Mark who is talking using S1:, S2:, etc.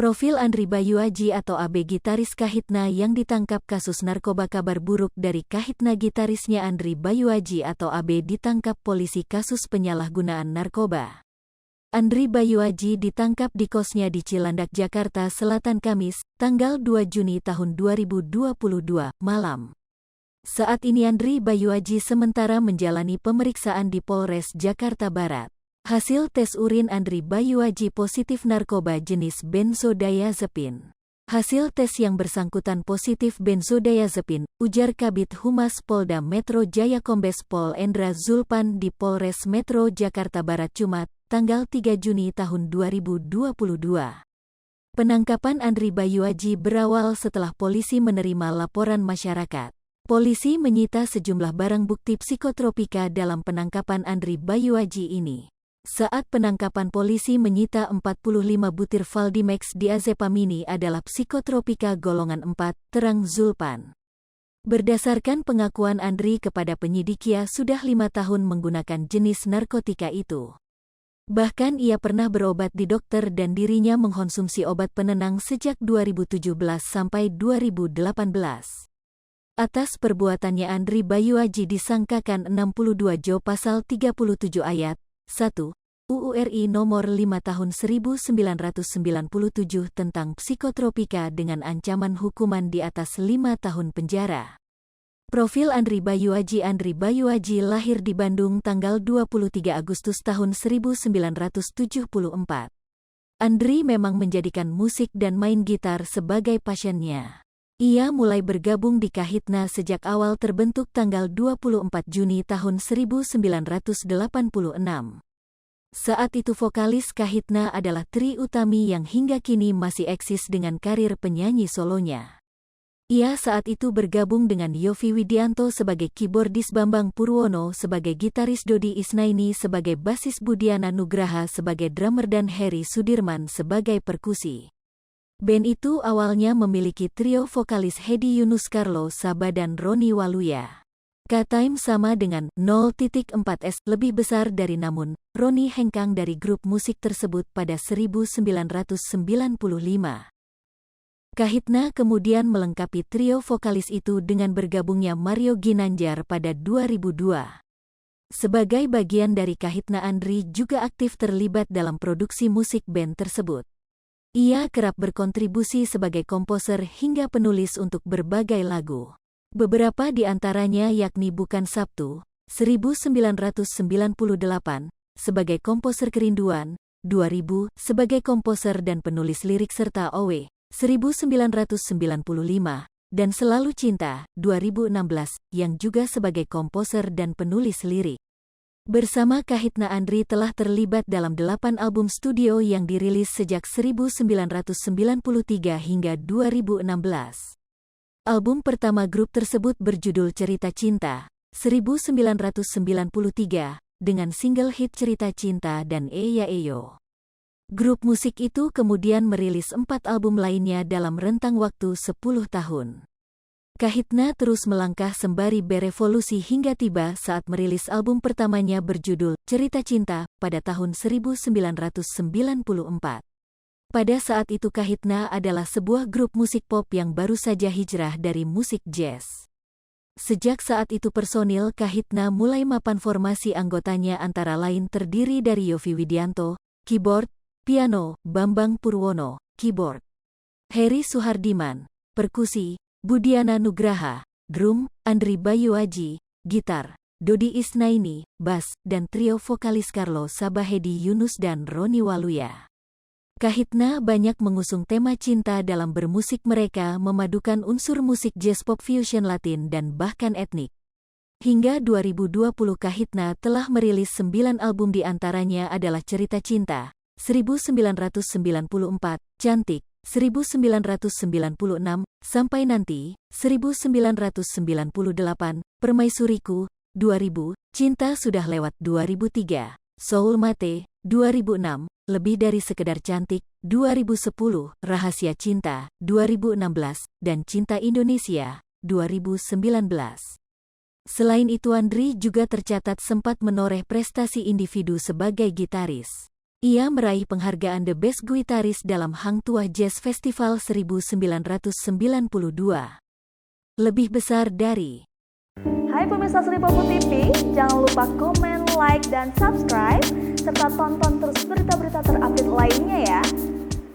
S1: Profil Andri Bayu Aji atau AB gitaris Kahitna yang ditangkap kasus narkoba. Kabar buruk dari Kahitna. Gitarisnya Andri Bayu Aji atau AB ditangkap polisi kasus penyalahgunaan narkoba. Andri Bayu Aji ditangkap di kosnya di Cilandak, Jakarta Selatan Kamis, tanggal 2 Juni tahun 2022, malam. Saat ini Andri Bayu Aji sementara menjalani pemeriksaan di Polres Jakarta Barat. Hasil tes urin Andri Bayu Aji positif narkoba jenis benzodiazepin. Hasil tes yang bersangkutan positif benzodiazepin, ujar Kabid Humas Polda Metro Jaya Kombes Pol Endra Zulpan di Polres Metro Jakarta Barat Jumat, tanggal 3 Juni tahun 2022. Penangkapan Andri Bayu Aji berawal setelah polisi menerima laporan masyarakat. Polisi menyita sejumlah barang bukti psikotropika dalam penangkapan Andri Bayu Aji ini. Saat penangkapan polisi menyita 45 butir Valdimax diazepamini adalah psikotropika golongan 4, terang Zulpan. Berdasarkan pengakuan Andri kepada penyidik, ia sudah 5 tahun menggunakan jenis narkotika itu. Bahkan ia pernah berobat di dokter dan dirinya mengkonsumsi obat penenang sejak 2017 sampai 2018. Atas perbuatannya Andri Bayu Aji disangkakan 62 Jo pasal 37 ayat 1, UU RI nomor 5 tahun 1997 tentang psikotropika dengan ancaman hukuman di atas 5 tahun penjara. Profil Andri Bayu Aji. Andri Bayu Aji lahir di Bandung tanggal 23 Agustus tahun 1974. Andri memang menjadikan musik dan main gitar sebagai passionnya. Ia mulai bergabung di Kahitna sejak awal terbentuk tanggal 24 Juni tahun 1986. Saat itu vokalis Kahitna adalah Trie Utami yang hingga kini masih eksis dengan karir penyanyi solonya. Ia saat itu bergabung dengan Yovie Widianto sebagai keyboardis, Bambang Purwono sebagai gitaris, Dodi Isnaini sebagai basis, Budiana Nugraha sebagai drummer dan Heri Sudirman sebagai perkusi. Band itu awalnya memiliki trio vokalis Hedi Yunus, Carlo Saba dan Roni Waluya. K-Time sama dengan 0.4S lebih besar dari, namun Roni hengkang dari grup musik tersebut pada 1995. Kahitna kemudian melengkapi trio vokalis itu dengan bergabungnya Mario Ginanjar pada 2002. Sebagai bagian dari Kahitna, Andri juga aktif terlibat dalam produksi musik band tersebut. Ia kerap berkontribusi sebagai komposer hingga penulis untuk berbagai lagu. Beberapa di antaranya yakni Bukan Sabtu, 1998, sebagai komposer Kerinduan, 2000, sebagai komposer dan penulis lirik, serta Owe, 1995, dan Selalu Cinta, 2016, yang juga sebagai komposer dan penulis lirik. Bersama Kahitna, Andri telah terlibat dalam 8 album studio yang dirilis sejak 1993 hingga 2016. Album pertama grup tersebut berjudul Cerita Cinta, 1993, dengan single hit Cerita Cinta dan Eya Eyo. Grup musik itu kemudian merilis 4 album lainnya dalam rentang waktu 10 tahun. Kahitna terus melangkah sembari berevolusi hingga tiba saat merilis album pertamanya berjudul Cerita Cinta pada tahun 1994. Pada saat itu Kahitna adalah sebuah grup musik pop yang baru saja hijrah dari musik jazz. Sejak saat itu personil Kahitna mulai mapan. Formasi anggotanya antara lain terdiri dari Yovie Widianto, keyboard, piano, Bambang Purwono, keyboard, Heri Suhardiman, perkusi, Budiana Nugraha, drum, Andri Bayu Aji, gitar, Dodi Isnaini, bass, dan trio vokalis Carlo Saba, Hedi Yunus dan Roni Waluya. Kahitna banyak mengusung tema cinta dalam bermusik. Mereka memadukan unsur musik jazz, pop, fusion, Latin, dan bahkan etnik. Hingga 2020 Kahitna telah merilis 9 album, di antaranya adalah Cerita Cinta, 1994, Cantik, 1996, Sampai Nanti, 1998, Permaisuriku, 2000, Cinta Sudah Lewat, 2003, Soul Mate, 2006, Lebih Dari Sekedar Cantik, 2010, Rahasia Cinta, 2016, dan Cinta Indonesia, 2019. Selain itu Andri juga tercatat sempat menoreh prestasi individu sebagai gitaris. Ia meraih penghargaan The Best Guitarist dalam Hang Tuah Jazz Festival 1992. Lebih besar dari.
S2: Hai pemirsa Sri Popo TV, jangan lupa komen, like, dan subscribe, serta tonton terus berita-berita terupdate lainnya ya.